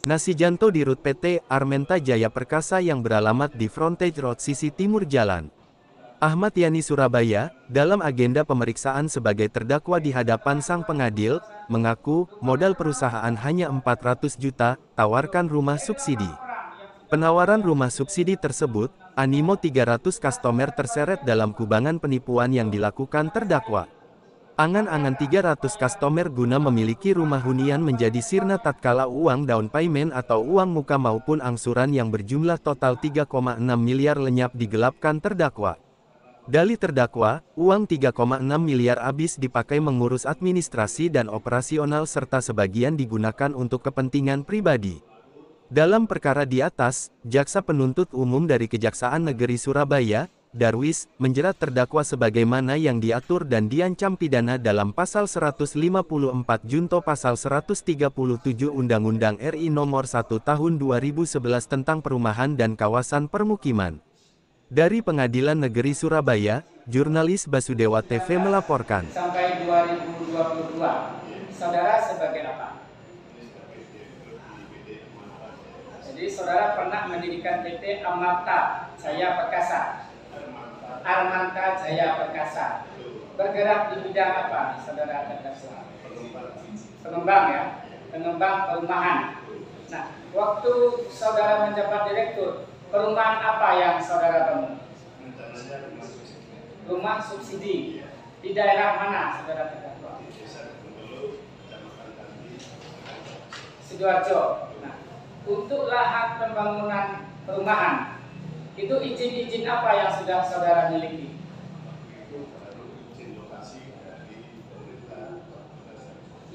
Nasi Janto di Rut PT Armenta Jaya Perkasa yang beralamat di Frontage Road sisi timur jalan. Ahmad Yani Surabaya, dalam agenda pemeriksaan sebagai terdakwa di hadapan sang pengadil, mengaku modal perusahaan hanya 400 juta, tawarkan rumah subsidi. Penawaran rumah subsidi tersebut, animo 300 customer terseret dalam kubangan penipuan yang dilakukan terdakwa. Angan-angan 300 customer guna memiliki rumah hunian menjadi sirna tatkala uang down payment atau uang muka maupun angsuran yang berjumlah total 3,6 miliar lenyap digelapkan terdakwa. Dalih terdakwa, uang 3,6 miliar habis dipakai mengurus administrasi dan operasional serta sebagian digunakan untuk kepentingan pribadi. Dalam perkara di atas, Jaksa Penuntut Umum dari Kejaksaan Negeri Surabaya, Darwis, menjerat terdakwa sebagaimana yang diatur dan diancam pidana dalam Pasal 154 Junto Pasal 137 Undang-Undang RI Nomor 1 Tahun 2011 tentang Perumahan dan Kawasan Permukiman. Dari Pengadilan Negeri Surabaya, jurnalis Basudewa TV melaporkan. Sampai 2022, saudara sebagai apa? Jadi saudara pernah mendirikan PT Armenta Jaya Perkasa. Armenta Jaya Perkasa. Bergerak di bidang apa, saudara terdakwa? Pengembang ya, pengembang perumahan. Nah, waktu saudara menjabat direktur, perumahan apa yang saudara bangun? Rumah subsidi. Di daerah mana saudara terdakwa? Sidoarjo. Nah, untuk lahan pembangunan perumahan, itu izin-izin apa yang sudah saudara miliki?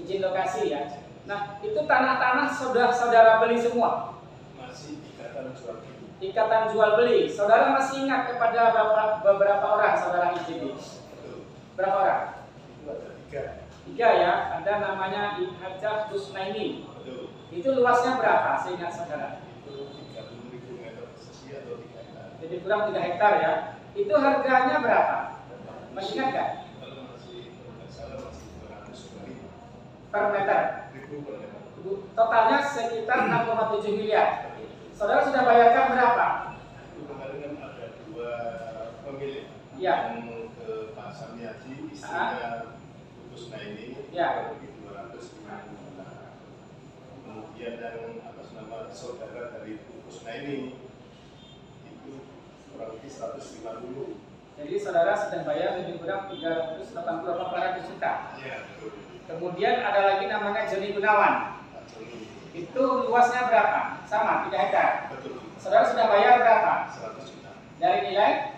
Izin lokasi ya. Nah, itu tanah-tanah sudah saudara beli semua? Masih ikatan jual beli. Ikatan jual beli. Saudara masih ingat kepada beberapa orang saudara izin? Berapa orang? Tiga ya. Ada namanya Hajah Kusnaini. Itu luasnya berapa seingat saudara? 30.000 meter persegi atau 3 hektar. Jadi kurang 3 hektar ya. Itu harganya berapa? Masih ingat nggak? Per meter. Totalnya sekitar 6,7 miliar. Saudara sudah bayarkan berapa? Kemarin kan ada 2 pemilik Ya. yang ke Pak Samiaji, istrinya Kusnaini, Ya. lebih 250 juta. Kemudian yang atas nama saudara dari Kusnaini itu kurang lebih 150. Jadi saudara sedang bayar lebih kurang 380 juta. Ya, betul. Kemudian ada lagi namanya Joni Gunawan. Pak Joni. Itu luasnya berapa? Sama, 3 hektar. Betul. Saudara sudah bayar berapa? 100 juta. Dari nilai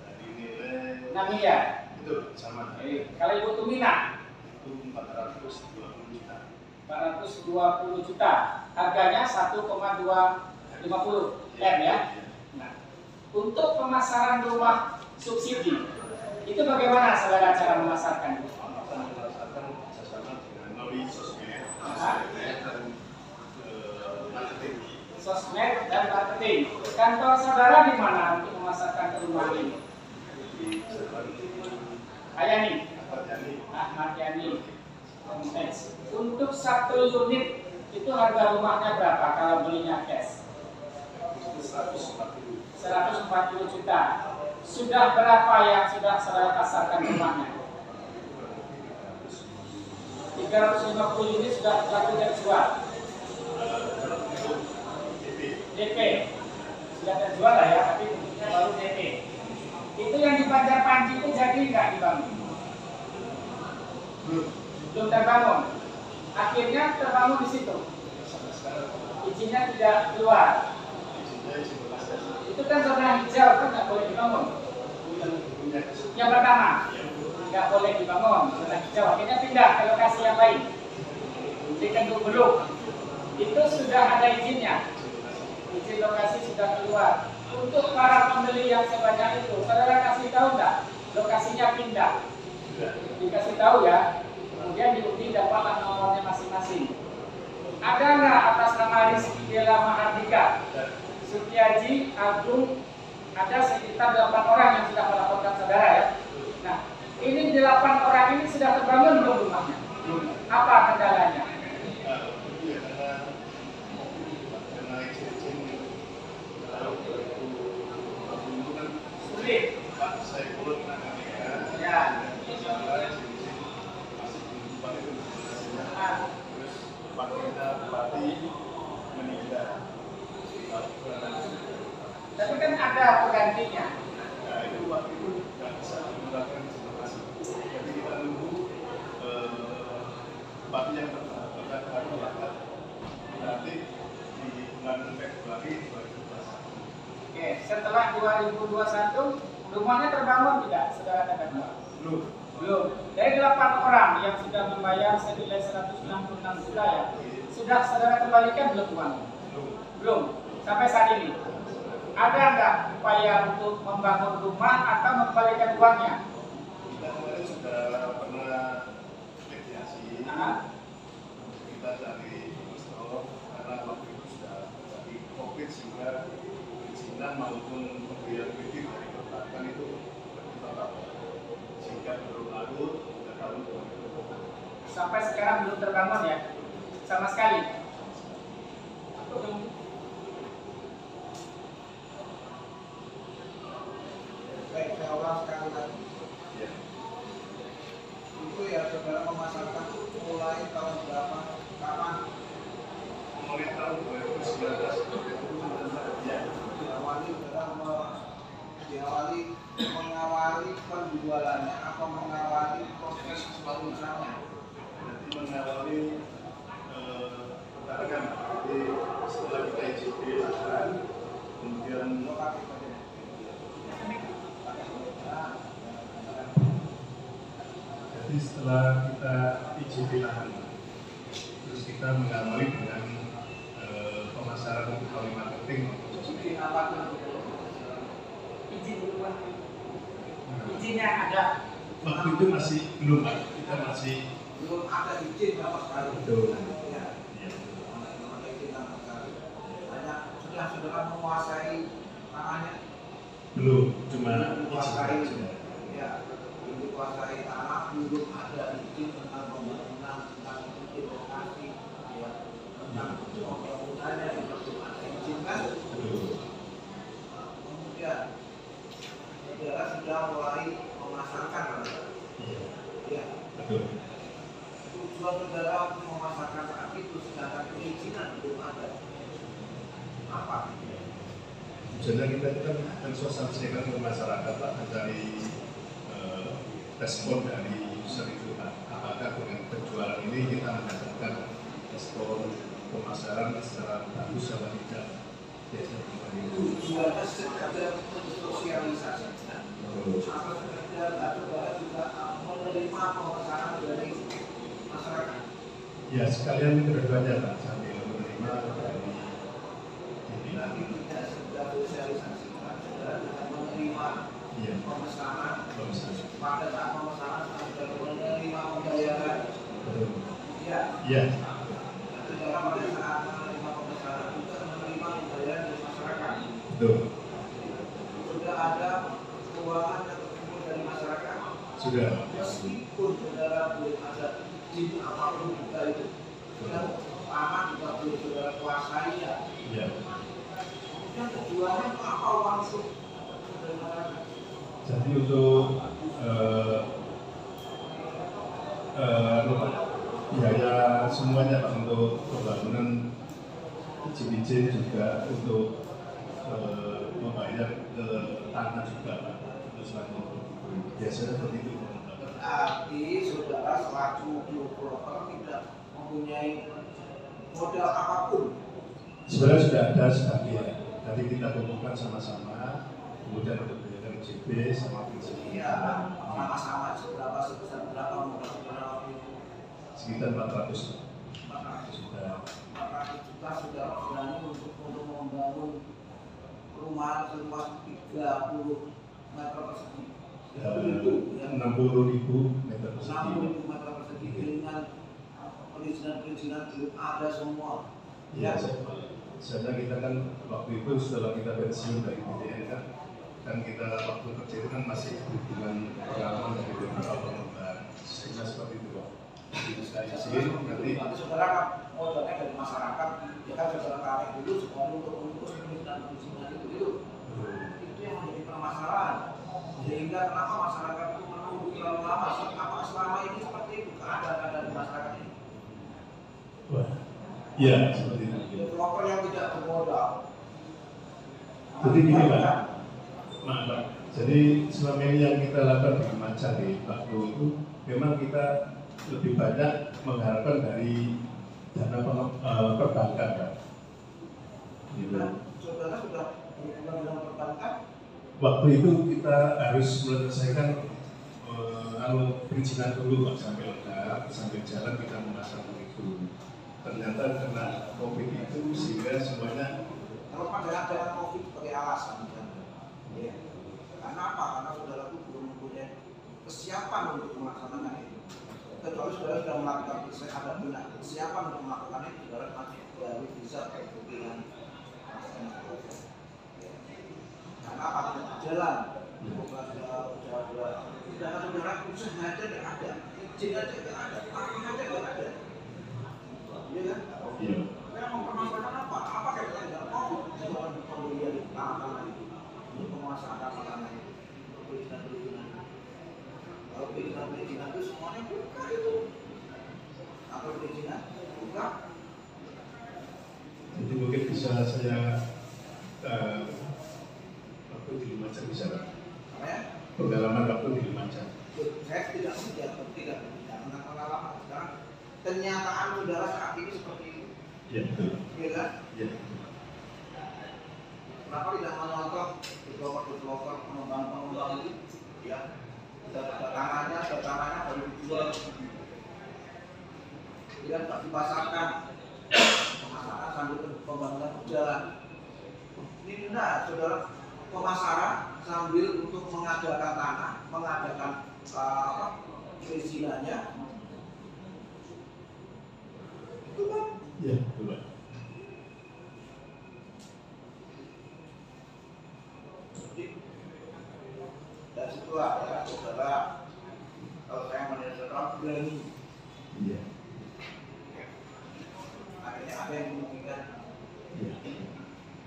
Dari nilai 6 miliar. itu sama. Kalau Ibu Tumina Itu 420 juta. 420 juta. Harganya 1,250 M ya. Nah, untuk pemasaran rumah subsidi itu bagaimana saudara cara memasarkan? Memasarkan kerjasama dengan melalui sosmed, marketing. Sosmed dan marketing. Kantor saudara di mana untuk memasarkan ke rumah ini? Di Serban, Ayani, Ahmad Yani, Ahmad Yani. Untuk 1 unit itu harga rumahnya berapa kalau belinya cash? 140. 140 juta. Sudah berapa yang sudah saudara pasarkan rumahnya? 350 unit sudah laku terjual. DP sudah terjual lah ya, tapi baru DP. Itu yang di Banjar Panji itu jadi nggak dibangun? Belum terbangun. Akhirnya terbangun di situ. Izinnya tidak keluar. Itu kan zona hijau, kan nggak boleh dibangun. Yang pertama, nggak boleh dibangun zona hijau. Akhirnya pindah ke lokasi yang lain. Di Kendung Beluk. Itu sudah ada izinnya. Izin lokasi sudah keluar. Untuk para pembeli yang sebanyak itu, saudara kasih tahu nggak? Lokasinya pindah. Dikasih tahu ya. Kemudian diundi dapatlah nomornya masing-masing. Ada nggak atas nama Rizky Bella Mahardika, Sutiaji, Agung, ada sekitar 8 orang yang sudah melaporkan saudara ya. Nah, ini 8 orang ini sudah terbangun belum rumahnya? Apa kendalanya? Pak Saiful Anandika. Ya. Saya masih belum Pak itu terus Pak kita Bupati meninggal. Tapi kan ada penggantinya. Nah itu waktu itu nggak bisa melakukan informasi. Jadi kita nunggu Bupati yang baru dapat nanti di bulan Februari 2021. Oke, setelah 2021 rumahnya terbangun tidak, saudara katakan? Belum. Belum. Dari 8 orang yang sudah membayar senilai 166 juta ya, sudah saudara kembalikan belum uangnya? Belum. Belum. Sampai saat ini. Ada nggak upaya untuk membangun rumah atau mengembalikan uangnya? Kita kemarin sudah pernah mediasi. Kita cari investor karena waktu itu sudah terjadi COVID sehingga perizinan maupun pemberian kredit dari perbankan itu bertolak sehingga berlarut pada tahun 2020. Sampai sekarang belum terbangun ya, sama sekali. Baik, saya ulang sekali lagi. Ya. Itu ya saudara memasarkan mulai tahun berapa, kapan? Mulai tahun 2019. Ya. Diawali mengawali penjualannya atau mengawali proses perusahaannya. Jadi mengawali perdagangan. Jadi setelah kita ICP lahan, kemudian jadi setelah kita ICP lahan, terus kita mengawali dengan pemasaran melalui marketing. Izin apa tuh? Izin rumah. Izinnya ada. Waktu itu masih belum, kita masih Belum ada izin sama sekali. Betul. Ya. ya, Belum ada izin sama sekali. Hanya sudah saudara menguasai tanahnya. belum, cuma Dikuasai, izin saja. ya, dikuasai tanah, belum ada izin tentang pembangunan, tentang izin lokasi, ya, tentang pembangunannya juga belum ada izin kan? Betul. Kemudian saudara sudah mulai memasarkan, Iya, ya. betul. Tujuan saudara untuk memasarkan saat itu sedangkan perizinan belum ada. Apa? Tujuannya kita kan mensosialisasikan ke masyarakat Pak, mencari respon dari user itu Pak. Apakah dengan penjualan ini kita mendapatkan respon pemasaran secara bagus atau tidak? Biasanya seperti itu. Tujuannya sekedar mensosialisasi. Apa sekedar saudara juga menerima pemesanan dari masyarakat. Ya sekalian kedua-duanya Pak, sambil menerima dari pimpinan. Tapi tidak sekedar sosialisasi, saudara juga menerima Iya, pemesanan. pemasaran. Pada saat pemesanan sudah menerima pembayaran. Betul. Ya, Iya, saudara pada saat menerima pemesanan juga menerima pembayaran dari masyarakat. betul. Sudah ada keuangan yang terkumpul dari masyarakat. Sudah. Meskipun saudara belum ada izin apapun juga itu, dan tanah juga belum saudara kuasai ya. Iya. Kemudian tujuannya itu apa uang itu dari masyarakat? Jadi untuk biaya semuanya Pak, untuk pembangunan izin-izin juga untuk membayar ke tanah juga Pak, untuk selanjutnya. Biasanya seperti itu. Berarti saudara selaku developer tidak mempunyai modal apapun. Sebenarnya sudah ada sebagian. Tadi kita kumpulkan sama-sama, kemudian untuk biaya JP sama prinsip. Iya, sama-sama seberapa sebesar berapa modal saudara itu. Sekitar 400 juta. 400 juta sudah berani untuk membangun perumahan seluas 30 meter persegi. Itu ya. 60.000 meter persegi. 60.000 meter persegi dengan perizinan-perizinan belum ada semua. Iya, sebenarnya kita kan waktu itu setelah kita pensiun dari BDN kan kita waktu kerja itu kan masih hubungan pengalaman dari beberapa pengembang, sehingga seperti itu Pak. Jadi saya izin nanti. Saudara kan modalnya dari masyarakat, ya kan saudara tarik dulu sekali untuk mengurus perizinan-perizinan itu yang menjadi permasalahan. Sehingga sehingga kenapa masyarakat itu menunggu terlalu lama? Apa selama ini seperti itu keadaan di masyarakat ini? Wah, iya seperti itu. Developer yang tidak bermodal. Jadi gini Pak, maaf Pak. Jadi selama ini yang kita lakukan di Macan di Bakdo itu memang kita lebih banyak mengharapkan dari dana perbankan Pak. Gitu. Saudara sudah berhubungan dengan perbankan? Waktu itu kita harus menyelesaikan perizinan dulu Pak, sampai lengkap, sampai jalan kita memasang itu. Ternyata kena COVID itu sehingga semuanya Terlepas dari COVID sebagai alasan, ya. Karena apa? Karena saudara itu belum mempunyai kesiapan untuk melaksanakan itu. Kecuali saudara sudah melakukan ada benar kesiapan untuk melakukan itu, saudara masih baru bisa dengan karena apa? Jalan bukan tidak ada saudara usaha aja tidak ada, izin aja tidak ada, parkir aja tidak ada, iya kan? iya. Kita mempermasalahkan apa? Apa kaitannya dengan COVID? Dengan pembelian tanah itu, untuk penguasaan tanah itu, untuk perizinan. Kalau perizinan itu semuanya buka itu. Apa perizinan? Buka. Jadi mungkin bisa saya waktu di Lumajang bisa Pak. Ya? Pengalaman waktu di Lumajang. Saya tidak tentang pengalaman. Sekarang kenyataan saudara saat ini seperti itu. Iya betul. Iya kan? Iya. Kenapa tidak menonton developer pengembang itu? Ya, tangannya baru dijual. Tidak dipasarkan. Pemasaran sambil pembangunan berjalan. Ini benar, saudara. Pemasaran sambil untuk mengadakan tanah, mengadakan perizinannya. Itu kan? Iya betul Pak. Dan situlah ya saudara, kalau saya menilai saudara berani. Iya. Akhirnya ada yang memungkinkan. Iya.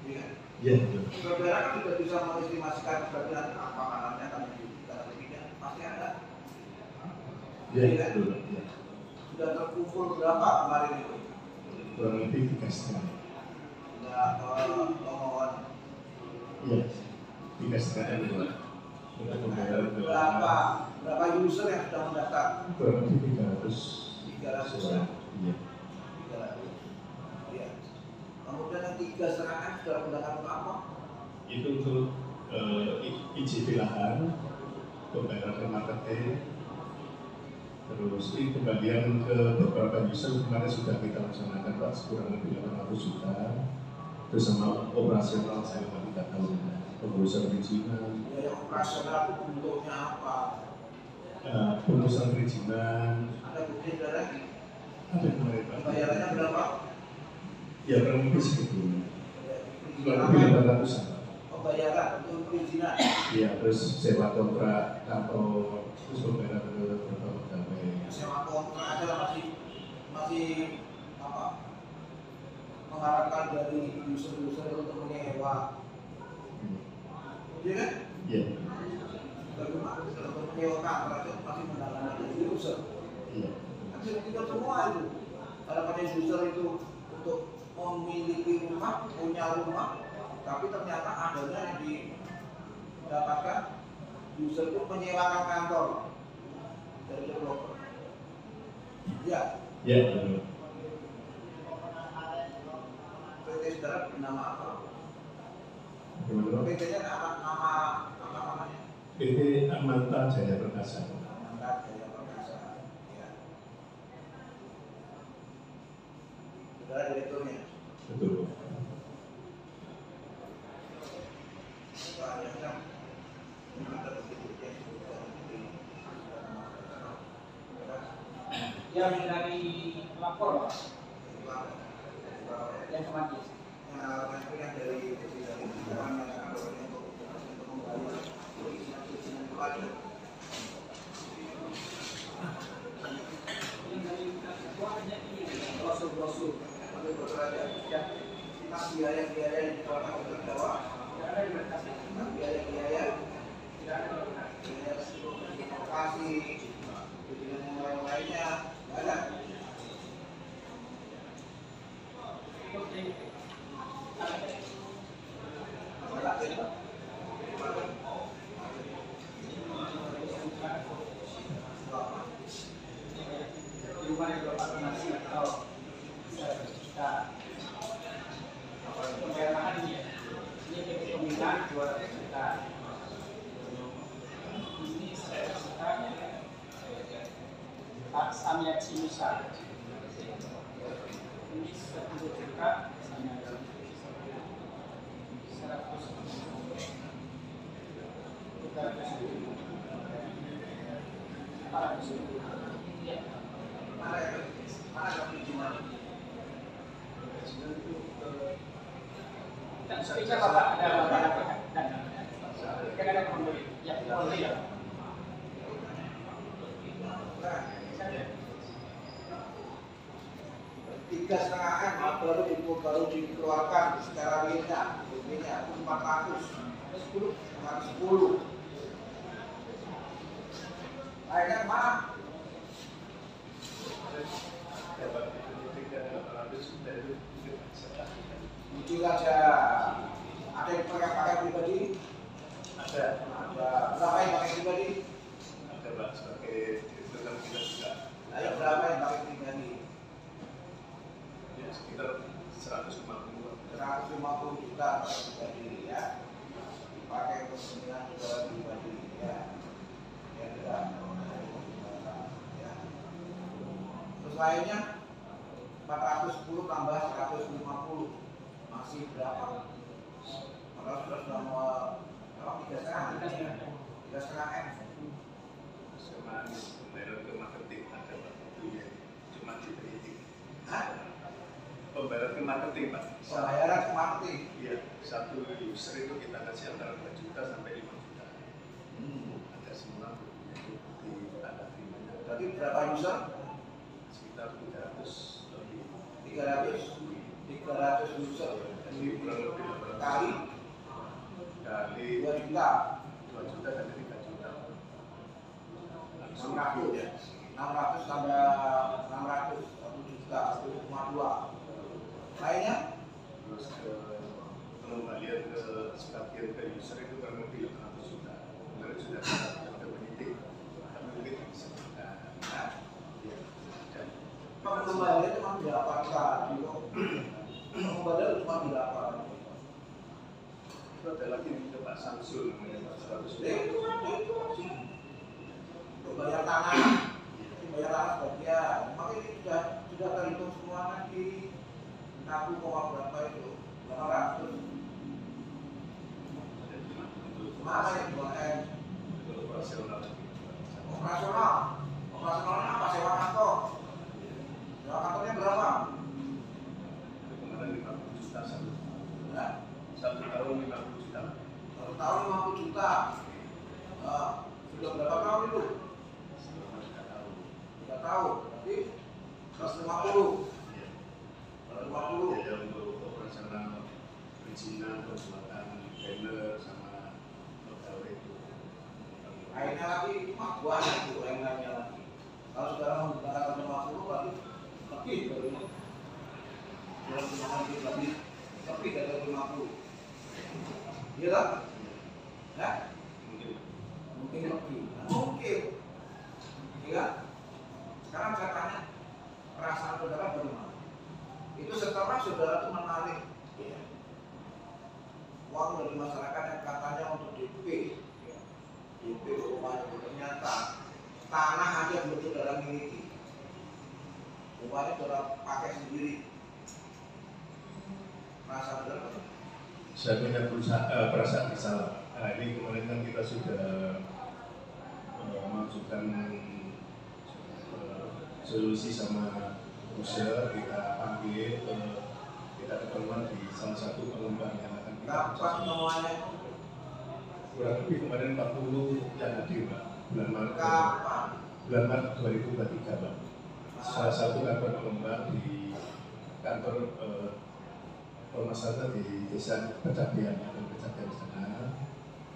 Iya. Iya betul. Saudara kan sudah bisa mengestimasikan sebagian apa kanannya kan kita lebihnya pasti ada. Iya Iya. betul. Iya. Sudah terkumpul berapa kemarin itu? Kurang lebih 3,5. Sudah mohon Iya. 3,5 itu Pak. Untuk pembayaran berapa user yang sudah mendaftar? kurang lebih 300. 300 ya. Iya. 300. Iya. Kemudian yang 3,5 sudah menggunakan untuk apa? Itu untuk IJP lahan, pembayaran marketing, terus ini pembagian ke beberapa user kemarin sudah kita laksanakan Pak, kurang lebih 800 juta. Terus sama operasional selama 3 tahun, pengurusan perizinan. Biaya operasional itu bentuknya apa? Pengurusan perizinan. Ada bukti saudara? Ada kemarin Pak. Bayarannya berapa? Ya kurang lebih segitu. Kurang Perizinan lebih apa? 800-an. Pembayaran untuk perizinan. Iya, terus sewa kontrak kantor, terus pembayaran ke beberapa pegawai. Sewa kontrak aja masih apa? Mengharapkan dari user-user untuk menyewa. Iya kan? Iya. Bagaimana untuk menyewakan rakyat masih menggunakan dari user. Iya. Tapi tidak semua itu. Harapannya user itu untuk memiliki rumah, punya rumah, tapi ternyata adanya yang didapatkan user itu menyewakan kantor dari developer. Ya, Iya, betul. PT saudara bernama apa? Gimana? PT-nya nama apa namanya? PT Amanta Jaya Perkasa. Amanta Jaya Perkasa. Ya. Saudara direkturnya. Betul. Yang dari lapor yang kematian. Yang dari brosur-brosur biaya-biaya yang dikeluarkan oleh Jawa, biaya-biaya bilang 200 juta. Ini saya suka Pak Samyat Sinusa. Ini 10 juta sama 100. Dan sepertinya Bapak ada dan ada pembeli. Ya, pembeli ya. Tiga setengah M baru dikeluarkan secara minyak 400 10. Akhirnya kemana? Jujur aja, ada yang pakai pribadi? Ada berapa yang pakai pribadi? Ada Pak, sebagai direktur kan kita juga. Ada berapa yang pakai pribadi? Ya, sekitar 150 juta pakai pribadi ya, dipakai untuk kepentingan saudara pribadi ya, ya tidak ya. Terus lainnya 410 tambah 150 masih berapa? Kalau sudah nomor 3,5 M. sama pembayaran ke marketing ada Pak, itu ya cuma diberi. Pembayaran ke marketing Pak. Pembayaran ke marketing. Iya, satu user itu kita kasih antara 2 juta sampai 5 juta. Ada semua itu di tanda terimanya. Berarti berapa user? Sekitar 300 lebih. 300 user. Jadi kurang lebih Kali 2 juta. 2 juta dan 3 juta. 600 ya. 600 tambah 600 1 juta 1,2. Lainnya Terus ke pengembalian ke sebagian ke user itu kurang lebih 800 juta. Kemarin sudah kita penyidik, tapi mungkin bisa kita. pengembalian cuma berapa kali kok? Pengembalian cuma berapa? Itu ada lagi ke Pak Samsul namanya 100 juta. Itu sih. Untuk bayar tanah, sebagian. Maka ini sudah terhitung semua nanti. 1, berapa itu? 800. Mana yang 2M? Itu operasional. Operasionalnya apa? Sewa kantor. Sewa kantornya berapa? Itu kemarin 50 juta satu. Ya? 1 tahun 50 juta. 1 tahun 50 juta. Sudah berapa tahun itu? Selama 3 tahun. 3 tahun. Berarti 150. Iya. 150. Biaya untuk operasional perizinan, pembuatan banner sama pegawai itu. Lainnya lagi itu mah banyak tuh lainnya lagi. Kalau saudara menggunakan 50 berarti lebih dari ini. Dalam gunakan lebih dari 50. Iya kan? Ya? Mungkin lebih. Mungkin. Iya. Sekarang saya tanya perasaan saudara bagaimana? Itu setelah saudara itu menarik ya, uang dari masyarakat yang katanya untuk DP ya. DP rumah itu ternyata tanah aja belum saudara miliki, rumahnya saudara pakai sendiri. Perasaan saudara bagaimana? Saya punya perasaan bersalah. Nah, ini kemarin kan kita sudah mengajukan solusi sama user, kita panggil, kita ketemuan di salah satu pengembang yang akan kita Kapan semuanya? kurang lebih kemarin 40 yang hadir Pak, bulan Maret. Kapan? Bulan Maret 2023 Pak. Salah satu kantor pengembang di kantor pemasaran di desa Kecapian di sana.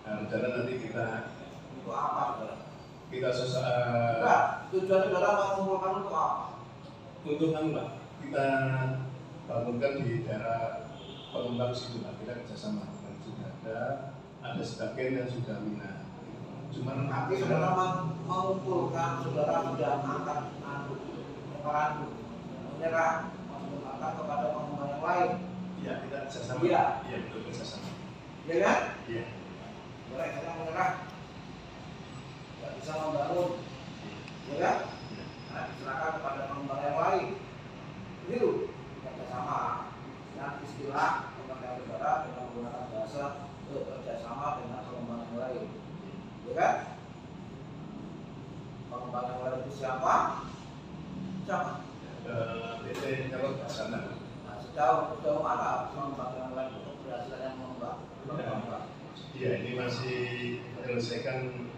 Nah, rencana nanti kita Untuk apa saudara? kita Enggak, tujuan saudara mengumpulkan untuk apa? keuntungan Pak, kita bangunkan di daerah pengembang situ Pak, kita kerjasama dan sudah ada sebagian yang sudah minat. Cuman Nanti saudara mengumpulkan, saudara sudah angkat referendum, menyerah kepada pengembang yang lain. ya kita kerjasama. Iya. Iya betul kerjasama. ya kan? Iya. Mereka menyerah, nggak bisa membangun, ya kan? Nah, diserahkan kepada pengembang yang lain. Begitu kerjasama. Nah, istilah pengembang negara dengan menggunakan bahasa kerjasama dengan pengembang yang lain, ya kan? Pengembang yang lain itu siapa? Siapa? PT Calon Basana. Nah, sejauh mana pengembang yang lain itu keberhasilan yang mengembang? Iya, ini masih menyelesaikan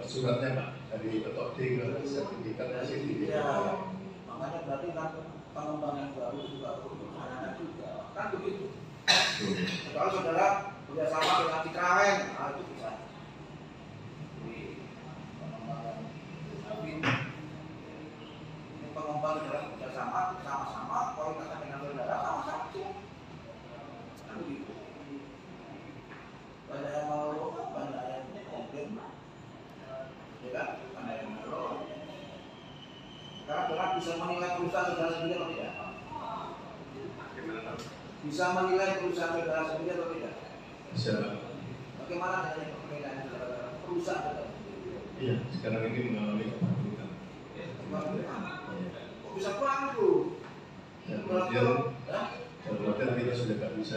suratnya Pak dari ketok D ke sertifikat masih di. Ya, makanya berarti kan pengembang yang baru juga perlu diperhatikan juga, kan begitu. Kalau saudara bekerjasama dengan Citrawen, nah itu bisa. Jadi pengembangan, tapi ini pengembang dalam kerjasama sama-sama, kualitasnya dengan saudara sama-sama sih, kan begitu. Banyak yang mengeluh, banyak yang komplain, ya kan? Banyak yang mengeluh. Karena saudara bisa menilai perusahaan saudara sendiri atau tidak? Bisa menilai perusahaan saudara sendiri atau tidak? Bisa. Bagaimana dengan penilaian saudara perusahaan saudara sendiri? Iya, sekarang ini mengalami kebangkrutan. Kok bisa bangkrut? Dan kemudian kita sudah tidak bisa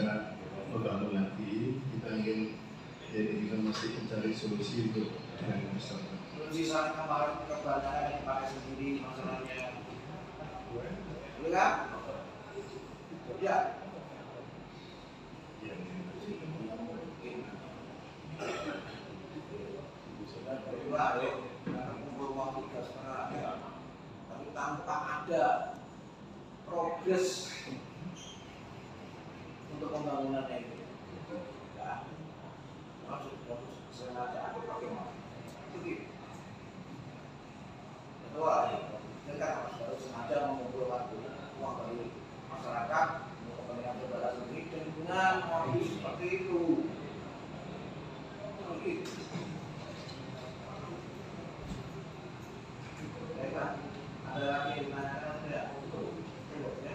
membangun lagi. Kita ingin kita masih mencari solusi untuk dengan investor. Solusi saat kemarin kebanyakan yang dipakai sendiri masalahnya, ya kan? Ya. Sudah berdua, ayo, karena kumpul uang 3,5 ya. Tapi tanpa ada progres untuk pembangunannya itu, ya. Maksud sengaja aku pakai mau, begitu. Kedua, mereka harus sengaja mengumpulkan uang dari masyarakat untuk kepentingan saudara sendiri dengan modus seperti itu. Begitu. Mereka ada lagi yang menanyakan tidak? Cukup ya.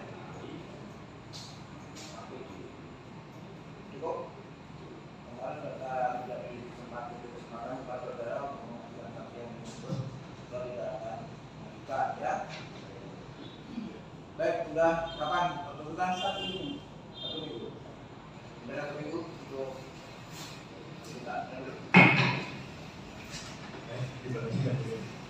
Cukup. Kemarin kita tidak beri kesempatan kepada saudara untuk mengajukan saksi yang disebut kalau tidak akan mengikat ya. Baik, sudah kapan? Bukan 1 minggu. 1 minggu. Sudah 1 minggu untuk kita. Terima kasih.